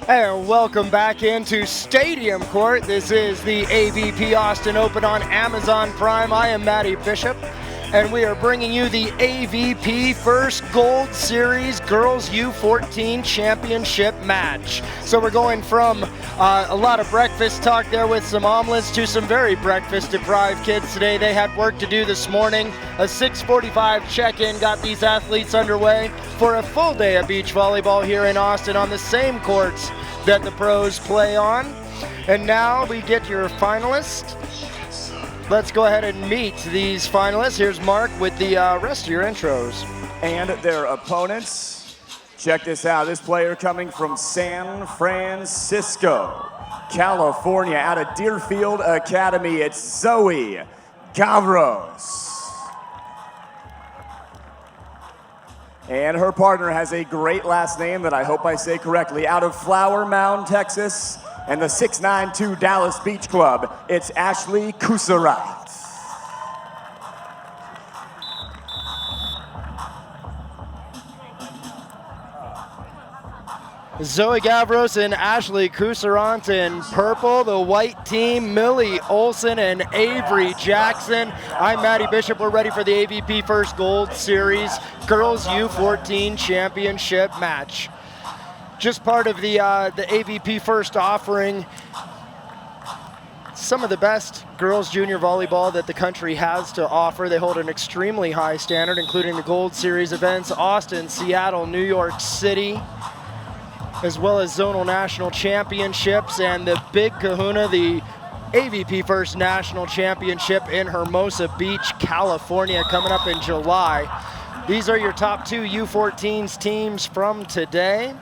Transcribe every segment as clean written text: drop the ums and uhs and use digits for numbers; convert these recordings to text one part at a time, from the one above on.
And welcome back into Stadium Court. This is the AVP Austin Open on Amazon Prime. I am Matty Bishop, and we are bringing you the AVPFirst Gold Series Girls U14 Championship match. So we're going from a lot of breakfast talk there with some omelets to some very breakfast-deprived kids today. They had work to do this morning. A 6:45 check-in got these athletes underway for a full day of beach volleyball here in Austin on the same courts that the pros play on. And now we get your finalists. Let's go ahead and meet these finalists. Here's Mark with the rest of your intros. And their opponents. Check this out. This player coming from San Francisco, California, out of Deerfield Academy. It's Zoe Gavros. And her partner has a great last name that I hope I say correctly. Out of Flower Mound, Texas, and the 692 Dallas Beach Club, it's Ashley Coussirat. Zoe Gavros and Ashley Coussirat in purple. The white team, Millie Olsson and Avery Jackson. I'm Matty Bishop. We're ready for the AVPFirst Gold Series Girls U14 Championship match. Just part of the AVPFirst offering. Some of the best girls junior volleyball that the country has to offer. They hold an extremely high standard, including the Gold Series events, Austin, Seattle, New York City, as well as zonal national championships and the big kahuna, the AVPFirst National Championship in Hermosa Beach, California, coming up in July. These are your top two U14s teams from today.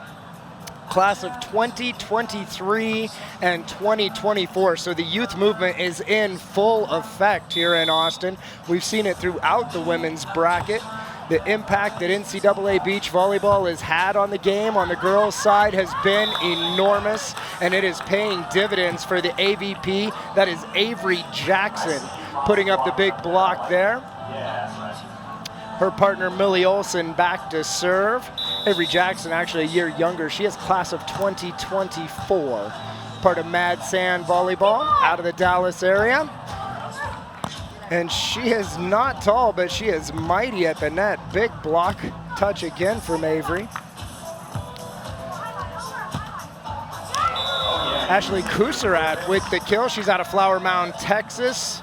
Class of 2023 and 2024. So the youth movement is in full effect here in Austin. We've seen it throughout the women's bracket. The impact that NCAA beach volleyball has had on the game on the girls' side has been enormous, and it is paying dividends for the AVP. That is Avery Jackson putting up the big block there. Her partner Millie Olsson back to serve. Avery Jackson actually a year younger. She is class of 2024. Part of Mad Sand Volleyball out of the Dallas area. And she is not tall, but she is mighty at the net. Big block touch again from Avery. Ashley Coussirat with the kill. She's out of Flower Mound, Texas.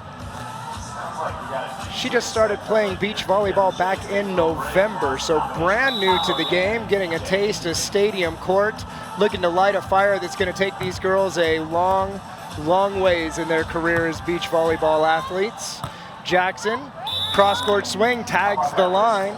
She just started playing beach volleyball back in November, so brand new to the game, getting a taste of Stadium Court, looking to light a fire that's going to take these girls a long ways in their career as beach volleyball athletes. Jackson, cross-court swing, tags the line.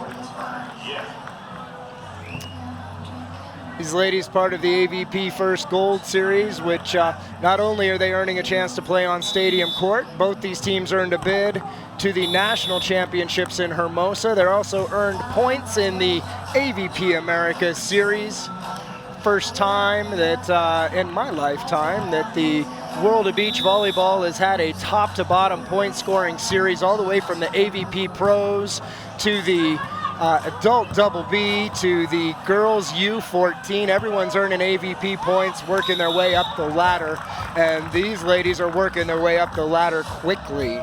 These ladies part of the AVPFirst Gold Series, which not only are they earning a chance to play on Stadium Court, both these teams earned a bid to the national championships in Hermosa. They're also earned points in the AVP America Series. First time that in my lifetime that the World of Beach Volleyball has had a top to bottom point scoring series, all the way from the AVP Pros to the adult double B to the girls U14. Everyone's earning AVP points, working their way up the ladder, and these ladies are working their way up the ladder quickly.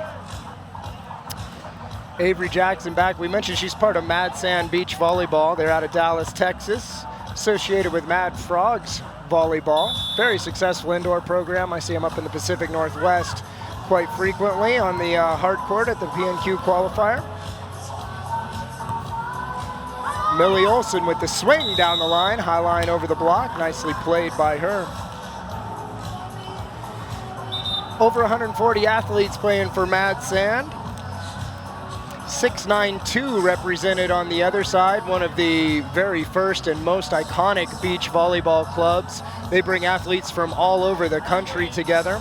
Avery Jackson back. We mentioned she's part of Mad Sand Beach Volleyball. They're out of Dallas, Texas, associated with Mad Frogs Volleyball. Very successful indoor program. I see them up in the Pacific Northwest quite frequently on the hard court at the PNQ qualifier. Millie Olsson with the swing down the line, high line over the block, nicely played by her. Over 140 athletes playing for Mad Sand. 692 represented on the other side, one of the very first and most iconic beach volleyball clubs. They bring athletes from all over the country together,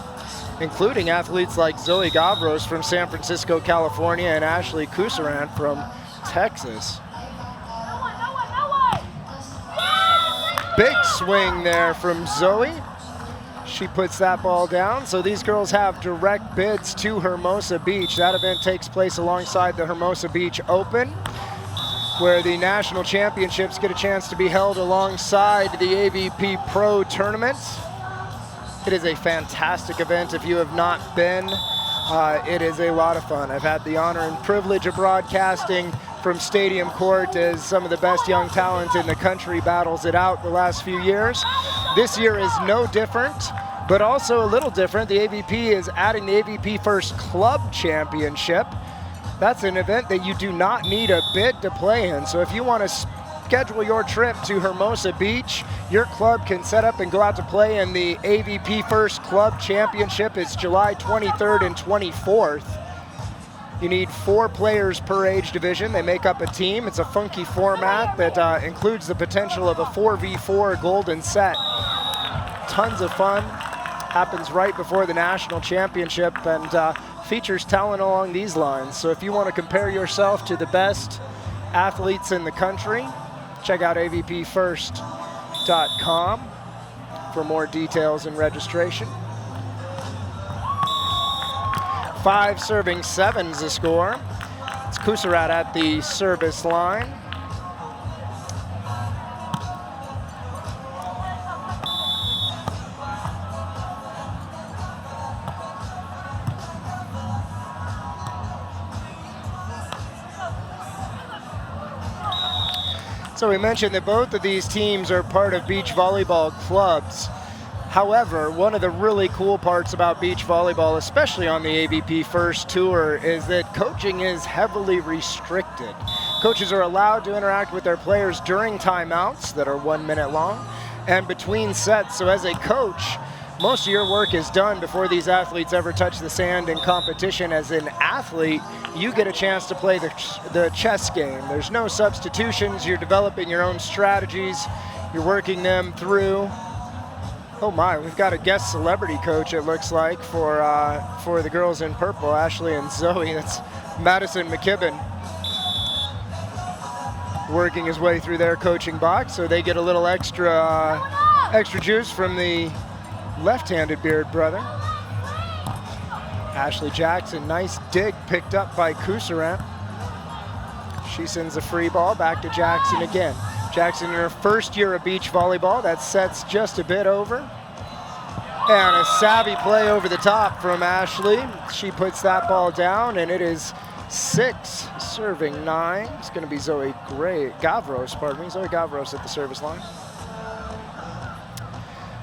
including athletes like Zoe Gavros from San Francisco, California, and Ashley Coussirat from Texas. Big swing there from Zoe. She puts that ball down. So these girls have direct bids to Hermosa Beach. That event takes place alongside the Hermosa Beach Open. where the national championships get a chance to be held alongside the AVP Pro Tournament. It is a fantastic event. If you have not been, it is a lot of fun. I've had the honor and privilege of broadcasting from Stadium Court as some of the best young talent in the country battles it out the last few years. This year is no different, but also a little different. The AVP is adding the AVPFirst Club Championship. That's an event that you do not need a bid to play in. So if you want to schedule your trip to Hermosa Beach, your club can set up and go out to play in the AVPFirst Club Championship. It's July 23rd and 24th. You need 4 players per age division. They make up a team. It's a funky format that includes the potential of a 4v4 golden set. Tons of fun. Happens right before the national championship and features talent along these lines. So if you want to compare yourself to the best athletes in the country, check out AVPFirst.com for more details and registration. 5 serving 7's the score. It's Coussirat at the service line. So we mentioned that both of these teams are part of beach volleyball clubs. However, one of the really cool parts about beach volleyball, especially on the AVPFirst Tour, is that coaching is heavily restricted. Coaches are allowed to interact with their players during timeouts that are 1 minute long and between sets. So as a coach, most of your work is done before these athletes ever touch the sand in competition. As an athlete, you get a chance to play the chess game. There's no substitutions. You're developing your own strategies. You're working them through. Oh my, we've got a guest celebrity coach, it looks like, for the girls in purple, Ashley and Zoe. That's Madison McKibben working his way through their coaching box, so they get a little extra juice from the left-handed Beard brother. Ashley Jackson, nice dig picked up by Coussirat. She sends a free ball back to Jackson again. Jackson in her first year of beach volleyball. That set's just a bit over. And a savvy play over the top from Ashley. She puts that ball down, and it is 6 serving 9. It's going to be Zoe Gavros at the service line.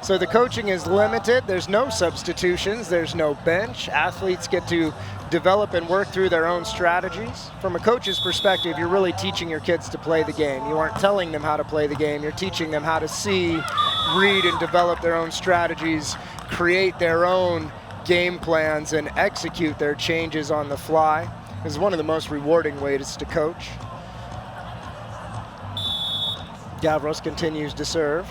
So the coaching is limited. There's no substitutions. There's no bench. Athletes get to develop and work through their own strategies. From a coach's perspective, you're really teaching your kids to play the game. You aren't telling them how to play the game. You're teaching them how to see, read, and develop their own strategies, create their own game plans, and execute their changes on the fly. It's one of the most rewarding ways to coach. Gavros continues to serve.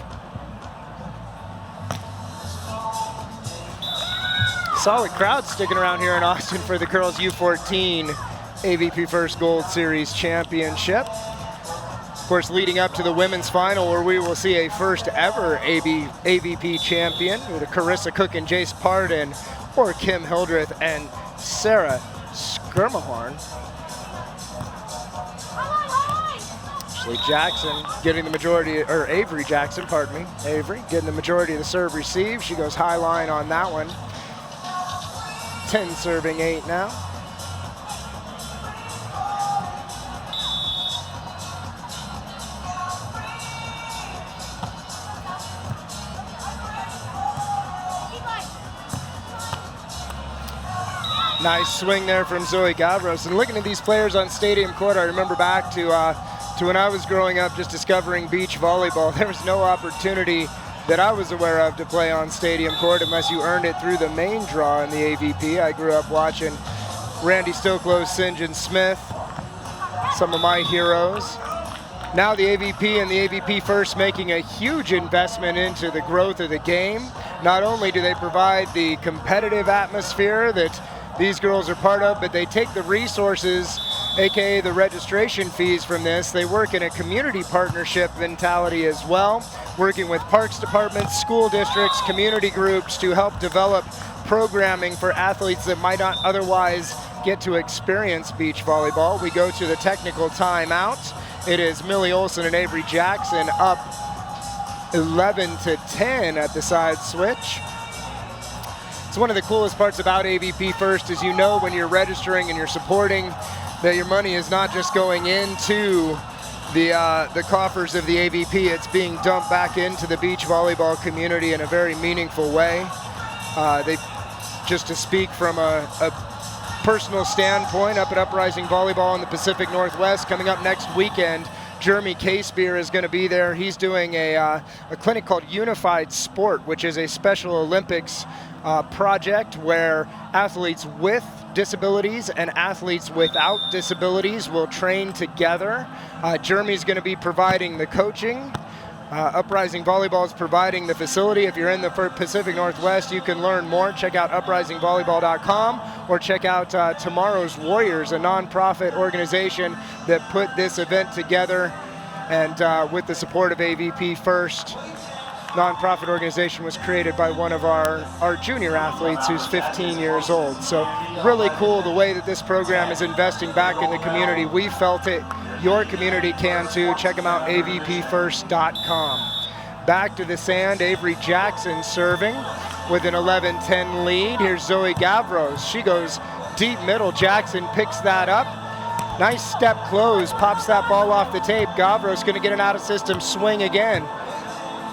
Solid crowd sticking around here in Austin for the girls U14 AVPFirst Gold Series Championship. Of course, leading up to the women's final, where we will see a first ever AVP champion with Carissa Cook and Jace Pardon, or Kim Hildreth and Sarah Skirmahorn. Ashley Jackson getting the majority, or Avery Jackson, pardon me. Avery getting the majority of the serve receive. She goes high line on that one. 10 serving 8 now. Nice swing there from Zoe Gavros. And looking at these players on Stadium Court, I remember back to when I was growing up just discovering beach volleyball. There was no opportunity that I was aware of to play on Stadium Court unless you earned it through the main draw in the AVP. I grew up watching Randy Stoklow, St. John Smith, some of my heroes. Now the AVP and the AVPFirst making a huge investment into the growth of the game. Not only do they provide the competitive atmosphere that these girls are part of, but they take the resources, aka the registration fees from this. They work in a community partnership mentality as well, working with parks departments, school districts, community groups to help develop programming for athletes that might not otherwise get to experience beach volleyball. We go to the technical timeout, It is Millie Olsson and Avery Jackson up 11-10 at the side switch. It's one of the coolest parts about AVPFirst is, you know, when you're registering and you're supporting, that your money is not just going into the coffers of the AVP, it's being dumped back into the beach volleyball community in a very meaningful way. Just to speak from a personal standpoint, up at Uprising Volleyball in the Pacific Northwest, coming up next weekend, Jeremy Casebeer is going to be there. He's doing a clinic called Unified Sport, which is a Special Olympics project where athletes with disabilities and athletes without disabilities will train together. Jeremy's going to be providing the coaching. Uprising Volleyball is providing the facility. If you're in the Pacific Northwest, you can learn more. Check out uprisingvolleyball.com or check out Tomorrow's Warriors, a nonprofit organization that put this event together, and with the support of AVPFirst. Nonprofit organization was created by one of our junior athletes who's 15 years old. So really cool the way that this program is investing back in the community. We felt it. Your community can too. Check them out, avpfirst.com. Back to the sand, Avery Jackson serving with an 11-10 lead. Here's Zoe Gavros. She goes deep middle. Jackson picks that up. Nice step close, pops that ball off the tape. Gavros going to get an out-of-system swing again.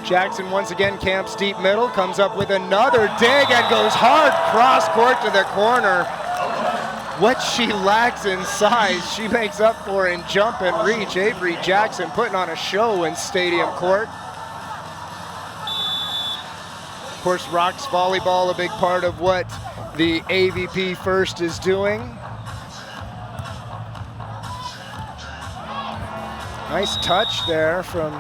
Jackson once again camps deep middle, comes up with another dig and goes hard cross court to the corner. What she lacks in size, she makes up for in jump and reach. Avery Jackson putting on a show in Stadium Court. Of course, Rocks Volleyball, a big part of what the AVPFirst is doing. Nice touch there from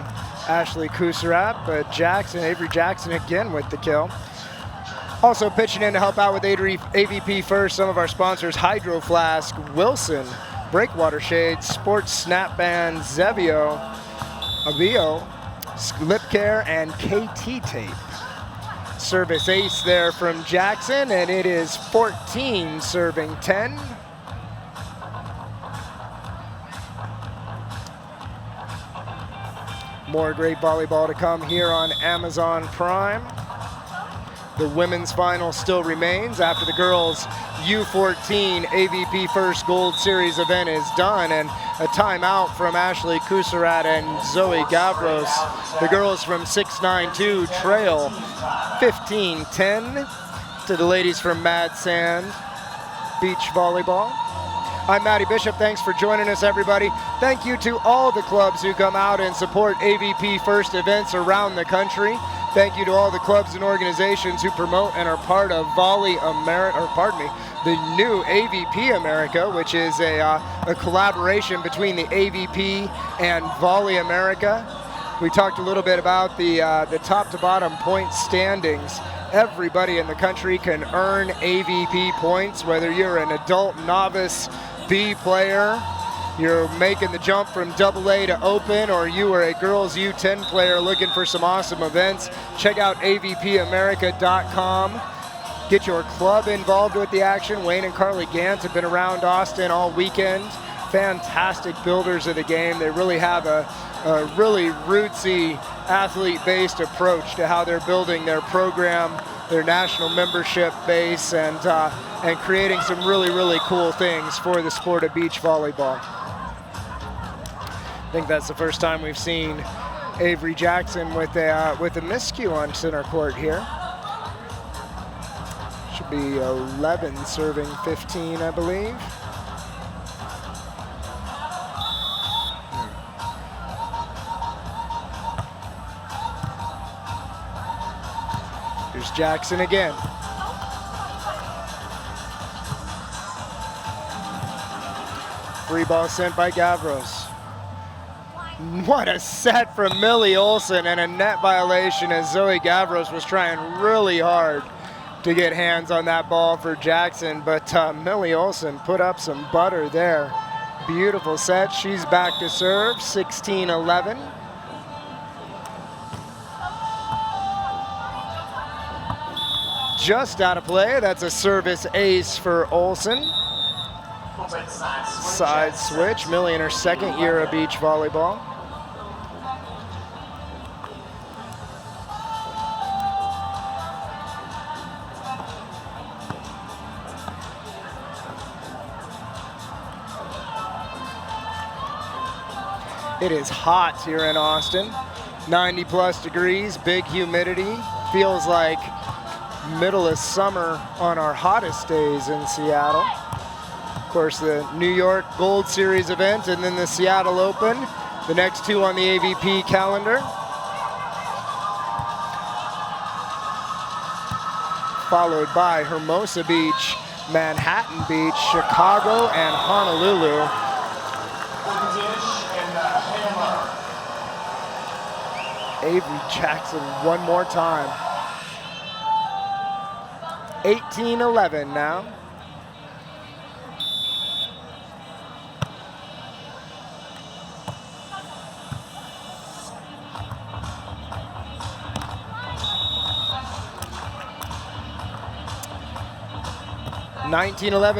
Ashley Coussirat, but Avery Jackson again with the kill. Also pitching in to help out with AVPFirst, some of our sponsors: Hydro Flask, Wilson, Breakwater Shades, Sports Snapband, Zevio, Avio, Lip Care, and KT Tape. Service ace there from Jackson, and it is 14 serving 10. More great volleyball to come here on Amazon Prime. The women's final still remains after the girls' U14 AVPFirst Gold Series event is done, and a timeout from Ashley Coussirat and Zoe Gavros. The girls from 692 trail 15-10 to the ladies from Mad Sand Beach Volleyball. I'm Matty Bishop. Thanks for joining us, everybody. Thank you to all the clubs who come out and support AVPFirst events around the country. Thank you to all the clubs and organizations who promote and are part of the new AVP America, which is a collaboration between the AVP and Volley America. We talked a little bit about the top to bottom point standings. Everybody in the country can earn AVP points, whether you're an adult novice B player, you're making the jump from AA to Open, or you are a girls U10 player looking for some awesome events. Check out avpamerica.com. Get your club involved with the action. Wayne and Carly Gantz have been around Austin all weekend. Fantastic builders of the game. They really have a really rootsy, athlete-based approach to how they're building their program, their national membership base, and creating some really, really cool things for the sport of beach volleyball. I think that's the first time we've seen Avery Jackson with a miscue on center court here. Should be 11 serving 15, I believe. Here's Jackson again. Free ball sent by Gavros. What a set from Millie Olsson, and a net violation as Zoe Gavros was trying really hard to get hands on that ball for Jackson, but Millie Olsson put up some butter there. Beautiful set. She's back to serve, 16-11. Just out of play. That's a service ace for Olsson. Side switch. Millie in her second year of beach volleyball. It is hot here in Austin. 90+ degrees, big humidity. Feels like middle of summer on our hottest days in Seattle. Of course, the New York Gold Series event and then the Seattle Open, the next two on the AVP calendar. Followed by Hermosa Beach, Manhattan Beach, Chicago, and Honolulu. Avery Jackson one more time. 18-11 now.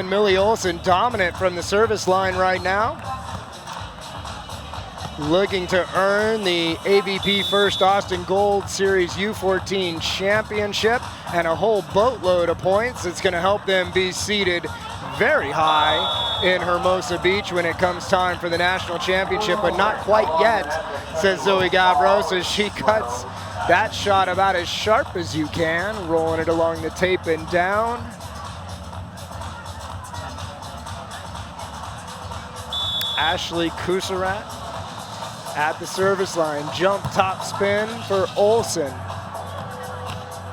Millie Olsson dominant from the service line right now. Looking to earn the AVPFirst Austin Gold Series U14 championship and a whole boatload of points. It's going to help them be seated very high in Hermosa Beach when it comes time for the national championship, but not quite yet, says Zoe Gavros as she cuts that shot about as sharp as you can, rolling it along the tape and down. Ashley Coussirat at the service line. Jump top spin for Olsson.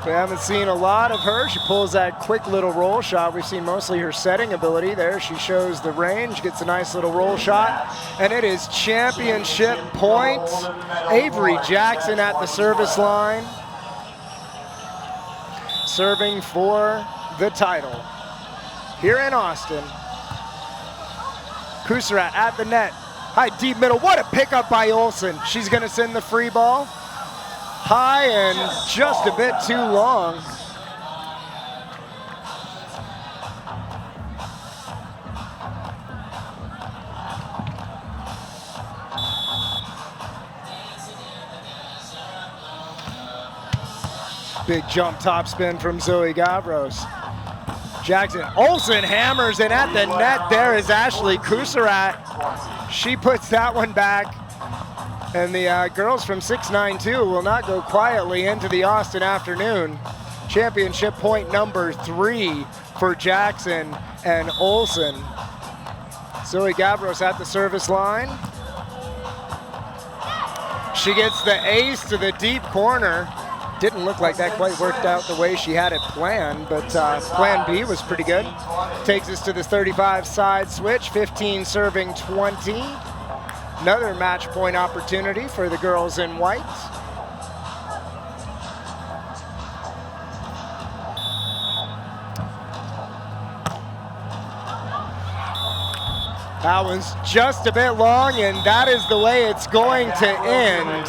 We haven't seen a lot of her. She pulls that quick little roll shot. We've seen mostly her setting ability. There she shows the range, gets a nice little roll shot, and it is championship point. Avery Jackson at the service line, serving for the title here in Austin. Coussirat at the net. High deep middle, what a pickup by Olsson. She's gonna send the free ball. High and just a bit too long. Big jump top spin from Zoe Gavros. Jackson, Olsson hammers, and at the net there is Ashley Coussirat. She puts that one back, and the girls from 692 will not go quietly into the Austin afternoon. Championship point number 3 for Jackson and Olsson. Zoe Gavros at the service line. She gets the ace to the deep corner. Didn't look like that quite worked out the way she had it planned, but plan B was pretty good. Takes us to the 35 side switch, 15 serving 20. Another match point opportunity for the girls in white. That was just a bit long, and that is the way it's going to end.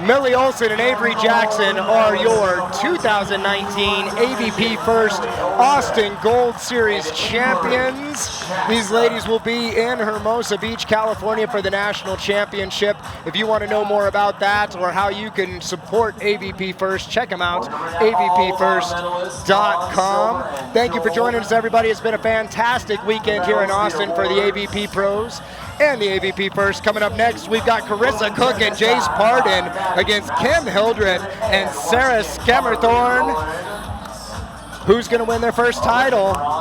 Millie Olsson and Avery Jackson are your 2019 AVPFirst Austin Gold Series champions. These ladies will be in Hermosa Beach, California for the national championship. If you want to know more about that or how you can support AVPFirst, check them out, avpfirst.com. Thank you for joining us, everybody. It's been a fantastic weekend here in Austin for the AVP Pros and the AVPFirst. Coming up next, we've got Carissa Cook and Jace Pardon against Kim Hildreth and Sarah Skemmerthorn. Who's going to win their first title?